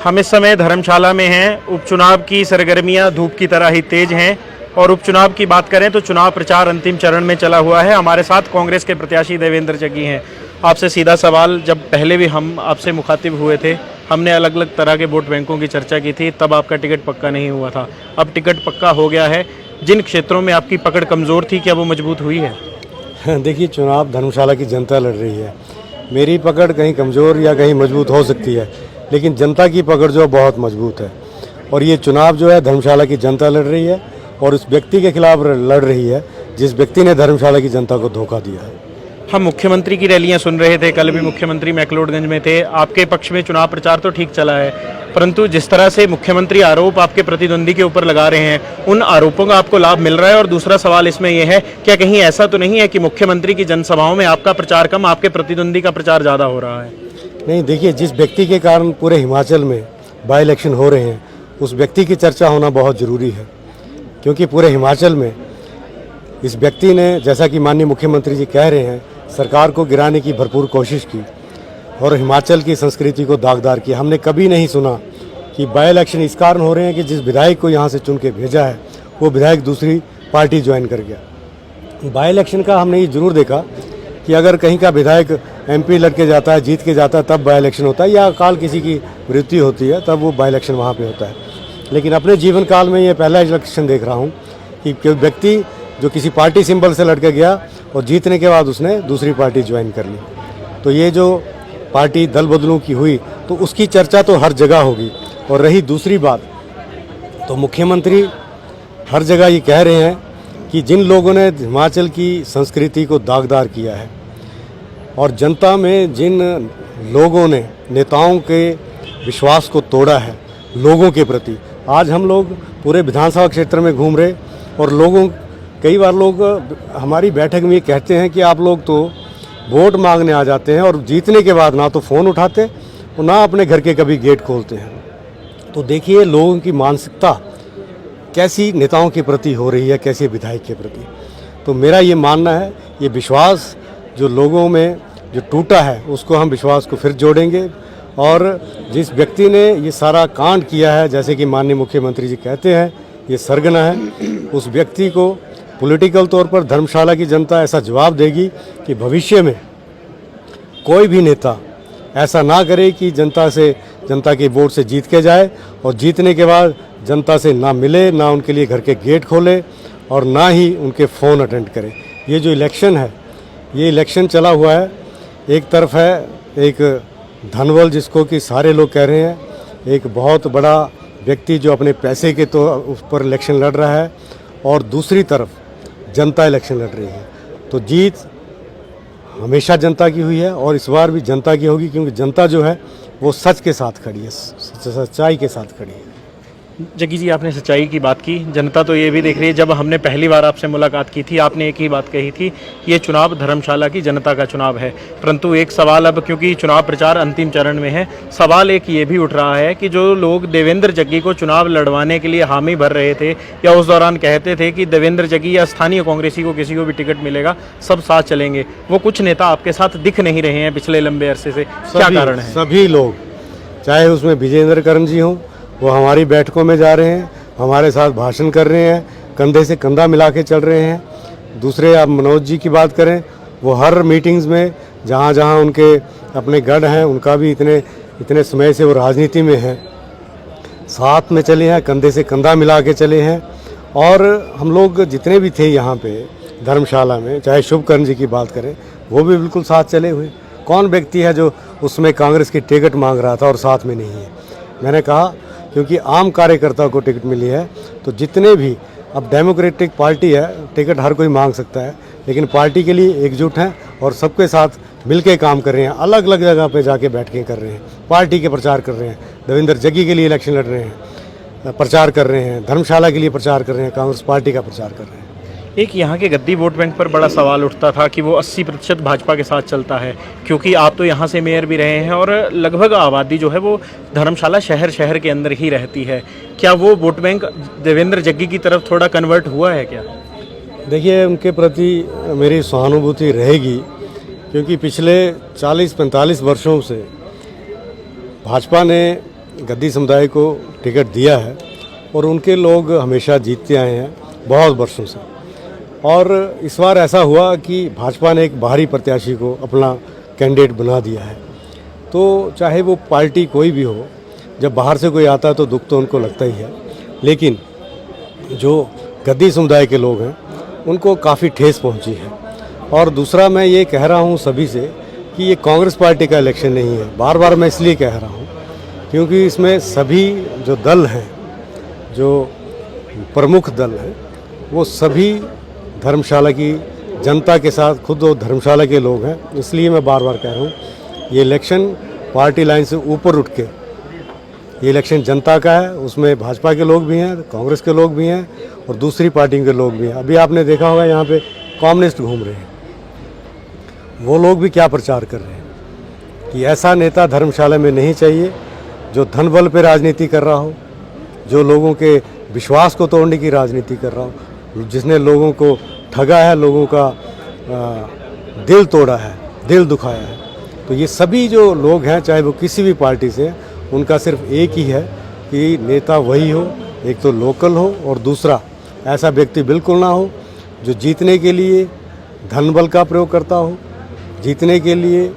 हम इस समय धर्मशाला में हैं। उपचुनाव की सरगर्मियां धूप की तरह ही तेज हैं और उपचुनाव की बात करें तो चुनाव प्रचार अंतिम चरण में चला हुआ है। हमारे साथ कांग्रेस के प्रत्याशी देवेंद्र जग्गी हैं। आपसे सीधा सवाल, जब पहले भी हम आपसे मुखातिब हुए थे, हमने अलग अलग तरह के वोट बैंकों की चर्चा की थी, तब आपका टिकट पक्का नहीं हुआ था। अब टिकट पक्का हो गया है। जिन क्षेत्रों में आपकी पकड़ कमज़ोर थी, क्या वो मजबूत हुई है? देखिए, चुनाव धर्मशाला की जनता लड़ रही है। मेरी पकड़ कहीं कमज़ोर या कहीं मजबूत हो सकती है, लेकिन जनता की पकड़ जो बहुत मजबूत है। और ये चुनाव जो है धर्मशाला की जनता लड़ रही है और उस व्यक्ति के खिलाफ लड़ रही है जिस व्यक्ति ने धर्मशाला की जनता को धोखा दिया है। हम मुख्यमंत्री की रैलियां सुन रहे थे, कल भी मुख्यमंत्री मैक्लोडगंज में थे। आपके पक्ष में चुनाव प्रचार तो ठीक चला है, परंतु जिस तरह से मुख्यमंत्री आरोप आपके प्रतिद्वंदी के ऊपर लगा रहे हैं, उन आरोपों का आपको लाभ मिल रहा है? और दूसरा सवाल इसमें यह है, क्या कहीं ऐसा तो नहीं है कि मुख्यमंत्री की जनसभाओं में आपका प्रचार कम, आपके प्रतिद्वंदी का प्रचार ज़्यादा हो रहा है? नहीं, देखिए, जिस व्यक्ति के कारण पूरे हिमाचल में बाई इलेक्शन हो रहे हैं, उस व्यक्ति की चर्चा होना बहुत ज़रूरी है। क्योंकि पूरे हिमाचल में इस व्यक्ति ने, जैसा कि माननीय मुख्यमंत्री जी कह रहे हैं, सरकार को गिराने की भरपूर कोशिश की और हिमाचल की संस्कृति को दागदार किया। हमने कभी नहीं सुना कि बाई इलेक्शन इस कारण हो रहे हैं कि जिस विधायक को यहाँ से चुन के भेजा है वो विधायक दूसरी पार्टी ज्वाइन कर गया। बाई इलेक्शन का हमने ये जरूर देखा कि अगर कहीं का विधायक एमपी लड़के जाता है, जीत के जाता है, तब बाई इलेक्शन होता है, या अकाल किसी की मृत्यु होती है तब वो बाई इलेक्शन वहाँ पे होता है। लेकिन अपने जीवन काल में ये पहला इलेक्शन देख रहा हूँ कि कोई व्यक्ति जो किसी पार्टी सिंबल से लड़के गया और जीतने के बाद उसने दूसरी पार्टी ज्वाइन कर ली। तो ये जो पार्टी दल बदलू की हुई तो उसकी चर्चा तो हर जगह होगी। और रही दूसरी बात, तो मुख्यमंत्री हर जगह ये कह रहे हैं कि जिन लोगों ने हिमाचल की संस्कृति को दागदार किया है और जनता में जिन लोगों ने नेताओं के विश्वास को तोड़ा है लोगों के प्रति, आज हम लोग पूरे विधानसभा क्षेत्र में घूम रहे और कई बार लोग हमारी बैठक में ये कहते हैं कि आप लोग तो वोट मांगने आ जाते हैं और जीतने के बाद ना तो फ़ोन उठाते और ना अपने घर के कभी गेट खोलते हैं। तो देखिए, लोगों की मानसिकता कैसी नेताओं के प्रति हो रही है, कैसे विधायक के प्रति। तो मेरा ये मानना है, ये विश्वास जो लोगों में जो टूटा है उसको हम विश्वास को फिर जोड़ेंगे। और जिस व्यक्ति ने ये सारा कांड किया है, जैसे कि माननीय मुख्यमंत्री जी कहते हैं, ये सरगना है, उस व्यक्ति को पॉलिटिकल तौर पर धर्मशाला की जनता ऐसा जवाब देगी कि भविष्य में कोई भी नेता ऐसा ना करे कि जनता के वोट से जीत के जाए और जीतने के बाद जनता से ना मिले, ना उनके लिए घर के गेट खोले और ना ही उनके फ़ोन अटेंड करे। ये जो इलेक्शन है, ये इलेक्शन चला हुआ है, एक तरफ है एक धनबल जिसको कि सारे लोग कह रहे हैं, एक बहुत बड़ा व्यक्ति जो अपने पैसे के तो उस पर इलेक्शन लड़ रहा है, और दूसरी तरफ जनता इलेक्शन लड़ रही है। तो जीत हमेशा जनता की हुई है और इस बार भी जनता की होगी, क्योंकि जनता जो है वो सच के साथ खड़ी है, सच्चाई के साथ खड़ी है। जग्गी जी, आपने सच्चाई की बात की, जनता तो ये भी देख रही है। जब हमने पहली बार आपसे मुलाकात की थी, आपने एक ही बात कही थी, ये चुनाव धर्मशाला की जनता का चुनाव है। परंतु एक सवाल, अब क्योंकि चुनाव प्रचार अंतिम चरण में है, सवाल एक ये भी उठ रहा है कि जो लोग देवेंद्र जग्गी को चुनाव लड़वाने के लिए हामी भर रहे थे या उस दौरान कहते थे कि देवेंद्र जग्गी या स्थानीय कांग्रेसी को किसी को भी टिकट मिलेगा, सब साथ चलेंगे, वो कुछ नेता आपके साथ दिख नहीं रहे हैं पिछले लंबे अरसे से, क्या कारण है? सभी लोग, चाहे उसमें विजेंद्र कर्ण जी हों, वो हमारी बैठकों में जा रहे हैं, हमारे साथ भाषण कर रहे हैं, कंधे से कंधा मिला के चल रहे हैं। दूसरे, आप मनोज जी की बात करें, वो हर मीटिंग्स में जहाँ जहाँ उनके अपने गढ़ हैं, उनका भी इतने समय से वो राजनीति में हैं, साथ में चले हैं, कंधे से कंधा मिला के चले हैं। और हम लोग जितने भी थे यहाँ पे धर्मशाला में, चाहे शुभकर्ण जी की बात करें, वो भी बिल्कुल साथ चले हुए। कौन व्यक्ति है जो उसमें कांग्रेस की टिकट मांग रहा था और साथ में नहीं है? मैंने कहा, क्योंकि आम कार्यकर्ता को टिकट मिली है, तो जितने भी, अब डेमोक्रेटिक पार्टी है, टिकट हर कोई मांग सकता है, लेकिन पार्टी के लिए एकजुट हैं और सबके साथ मिलके काम कर रहे हैं, अलग अलग जगह पे जाके बैठकें कर रहे हैं, पार्टी के प्रचार कर रहे हैं। देवेंद्र जग्गी के लिए इलेक्शन लड़ रहे हैं, प्रचार कर रहे हैं, धर्मशाला के लिए प्रचार कर रहे हैं, कांग्रेस पार्टी का प्रचार कर रहे हैं। एक यहाँ के गद्दी वोट बैंक पर बड़ा सवाल उठता था कि वो 80% भाजपा के साथ चलता है, क्योंकि आप तो यहाँ से मेयर भी रहे हैं और लगभग आबादी जो है वो धर्मशाला शहर के अंदर ही रहती है। क्या वो वोट बैंक देवेंद्र जग्गी की तरफ थोड़ा कन्वर्ट हुआ है क्या? देखिए, उनके प्रति मेरी सहानुभूति रहेगी, क्योंकि पिछले 40-45 वर्षों से भाजपा ने गद्दी समुदाय को टिकट दिया है और उनके लोग हमेशा जीतते आए हैं बहुत वर्षों से। और इस बार ऐसा हुआ कि भाजपा ने एक बाहरी प्रत्याशी को अपना कैंडिडेट बना दिया है। तो चाहे वो पार्टी कोई भी हो, जब बाहर से कोई आता है तो दुख तो उनको लगता ही है, लेकिन जो गद्दी समुदाय के लोग हैं उनको काफ़ी ठेस पहुंची है। और दूसरा मैं ये कह रहा हूं सभी से कि ये कांग्रेस पार्टी का इलेक्शन नहीं है। बार बार मैं इसलिए कह रहा हूं क्योंकि इसमें सभी जो दल हैं, जो प्रमुख दल हैं, वो सभी धर्मशाला की जनता के साथ, खुद वो धर्मशाला के लोग हैं। इसलिए मैं बार बार कह रहा हूँ ये इलेक्शन पार्टी लाइन से ऊपर उठ के, ये इलेक्शन जनता का है। उसमें भाजपा के लोग भी हैं, कांग्रेस के लोग भी हैं और दूसरी पार्टियों के लोग भी हैं। अभी आपने देखा होगा यहाँ पे कम्युनिस्ट घूम रहे हैं, वो लोग भी क्या प्रचार कर रहे हैं कि ऐसा नेता धर्मशाला में नहीं चाहिए जो धन बल पे राजनीति कर रहा हो, जो लोगों के विश्वास को तोड़ने की राजनीति कर रहा हो, जिसने लोगों को ठगा है, लोगों का दिल तोड़ा है, दिल दुखाया है। तो ये सभी जो लोग हैं, चाहे वो किसी भी पार्टी से, उनका सिर्फ एक ही है कि नेता वही हो, एक तो लोकल हो और दूसरा ऐसा व्यक्ति बिल्कुल ना हो जो जीतने के लिए धन बल का प्रयोग करता हो, जीतने के लिए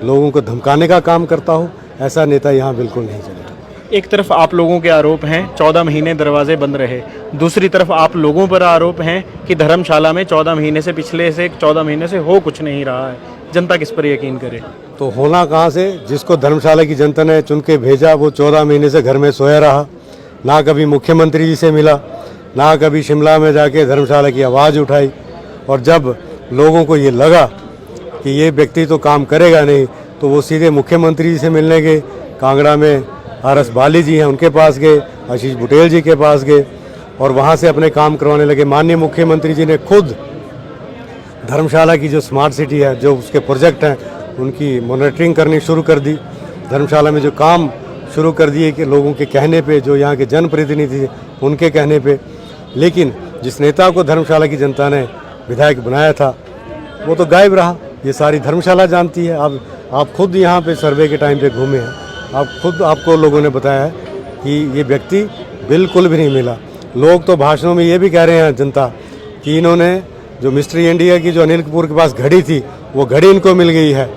लोगों को धमकाने का काम करता हो। ऐसा नेता यहाँ बिल्कुल नहीं चलेगा। एक तरफ आप लोगों के आरोप हैं 14 महीने दरवाजे बंद रहे, दूसरी तरफ आप लोगों पर आरोप हैं कि धर्मशाला में 14 महीने से, पिछले से 14 महीने से हो कुछ नहीं रहा है। जनता किस पर यकीन करे? तो होना कहाँ से? जिसको धर्मशाला की जनता ने चुन के भेजा वो 14 महीने से घर में सोया रहा, ना कभी मुख्यमंत्री जी से मिला, ना कभी शिमला में जाके धर्मशाला की आवाज़ उठाई। और जब लोगों को ये लगा कि ये व्यक्ति तो काम करेगा नहीं, तो वो सीधे मुख्यमंत्री जी से मिलने गए। कांगड़ा में RS बाली जी हैं, उनके पास गए, आशीष बुटेल जी के पास गए और वहाँ से अपने काम करवाने लगे। माननीय मुख्यमंत्री जी ने खुद धर्मशाला की जो स्मार्ट सिटी है, जो उसके प्रोजेक्ट हैं, उनकी मॉनिटरिंग करनी शुरू कर दी। धर्मशाला में जो काम शुरू कर दिए कि लोगों के कहने पे, जो यहाँ के जनप्रतिनिधि थे उनके कहने पे। लेकिन जिस नेता को धर्मशाला की जनता ने विधायक बनाया था वो तो गायब रहा। ये सारी धर्मशाला जानती है। अब आप खुद यहाँ पे सर्वे के टाइम पे घूमे हैं, आपको लोगों ने बताया है कि ये व्यक्ति बिल्कुल भी नहीं मिला। लोग तो भाषणों में ये भी कह रहे हैं जनता कि इन्होंने जो मिस्ट्री इंडिया की जो अनिल कपूर के पास घड़ी थी, वो घड़ी इनको मिल गई है।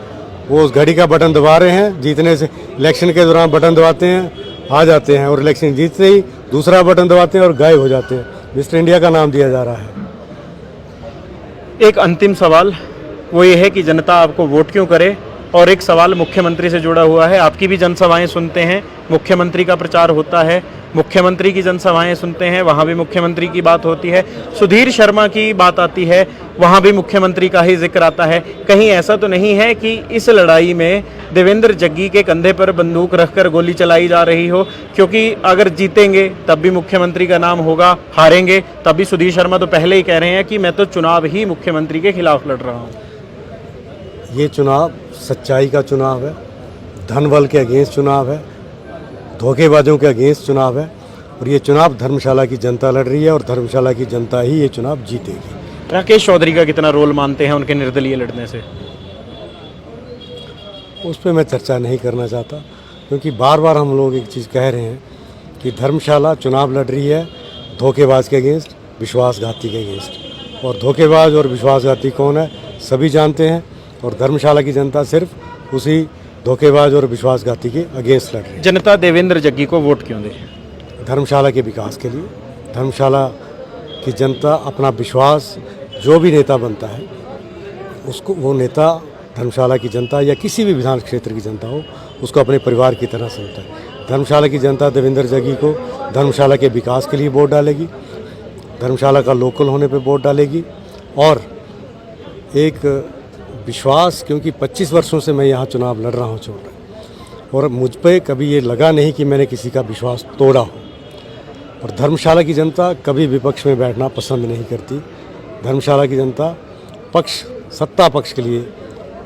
वो उस घड़ी का बटन दबा रहे हैं, जीतने से इलेक्शन के दौरान बटन दबाते हैं, आ जाते हैं, और इलेक्शन जीतते ही दूसरा बटन दबाते हैं और गायब हो जाते हैं। मिस्टर इंडिया का नाम दिया जा रहा है। एक अंतिम सवाल वो ये है कि जनता आपको वोट क्यों करे? और एक सवाल मुख्यमंत्री से जुड़ा हुआ है। आपकी भी जनसभाएं सुनते हैं, मुख्यमंत्री का प्रचार होता है, मुख्यमंत्री की जनसभाएं सुनते हैं, वहाँ भी मुख्यमंत्री की बात होती है। सुधीर शर्मा की बात आती है, वहाँ भी मुख्यमंत्री का ही जिक्र आता है। कहीं ऐसा तो नहीं है कि इस लड़ाई में देवेंद्र जग्गी के कंधे पर बंदूक रखकर गोली चलाई जा रही हो? क्योंकि अगर जीतेंगे तब भी मुख्यमंत्री का नाम होगा, हारेंगे तब भी सुधीर शर्मा तो पहले ही कह रहे हैं कि मैं तो चुनाव ही मुख्यमंत्री के खिलाफ लड़ रहा हूँ। ये चुनाव सच्चाई का चुनाव है, धन बल के अगेंस्ट चुनाव है, धोखेबाजों के अगेंस्ट चुनाव है। और ये चुनाव धर्मशाला की जनता लड़ रही है और धर्मशाला की जनता ही ये चुनाव जीतेगी। राकेश चौधरी का कितना रोल मानते हैं उनके निर्दलीय लड़ने से? उस पर मैं चर्चा नहीं करना चाहता, क्योंकि बार बार हम लोग एक चीज़ कह रहे हैं कि धर्मशाला चुनाव लड़ रही है धोखेबाज के अगेंस्ट, विश्वासघाती के अगेंस्ट। और धोखेबाज और विश्वासघाती कौन है सभी जानते हैं, और धर्मशाला की जनता सिर्फ उसी धोखेबाज और विश्वासघाती के अगेंस्ट लड़ रही है। जनता देवेंद्र जग्गी को वोट क्यों दे? धर्मशाला के विकास के लिए। धर्मशाला की जनता अपना विश्वास, जो भी नेता बनता है उसको, वो नेता धर्मशाला की जनता या किसी भी विधान क्षेत्र की जनता हो, उसको अपने परिवार की तरह समझता है। धर्मशाला की जनता देवेंद्र जग्गी को धर्मशाला के विकास के लिए वोट डालेगी, धर्मशाला का लोकल होने पे वोट डालेगी। और एक विश्वास, क्योंकि 25 वर्षों से मैं यहाँ चुनाव लड़ रहा हूँ और मुझ पे कभी ये लगा नहीं कि मैंने किसी का विश्वास तोड़ा हो। और धर्मशाला की जनता कभी विपक्ष में बैठना पसंद नहीं करती। धर्मशाला की जनता सत्ता पक्ष के लिए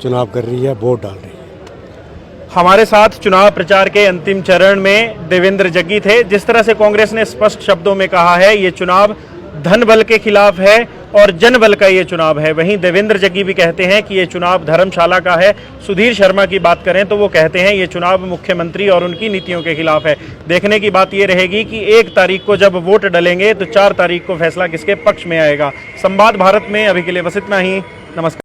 चुनाव कर रही है, वोट डाल रही है। हमारे साथ चुनाव प्रचार के अंतिम चरण में देवेंद्र जग्गी थे। जिस तरह से कांग्रेस ने स्पष्ट शब्दों में कहा है ये चुनाव धन बल के खिलाफ है और जनबल का ये चुनाव है। वहीं देवेंद्र जग्गी भी कहते हैं कि ये चुनाव धर्मशाला का है। सुधीर शर्मा की बात करें तो वो कहते हैं ये चुनाव मुख्यमंत्री और उनकी नीतियों के खिलाफ है। देखने की बात ये रहेगी कि 1 तारीख को जब वोट डलेंगे तो 4 तारीख को फैसला किसके पक्ष में आएगा। संवाद भारत में अभी के लिए बस इतना ही। नमस्कार।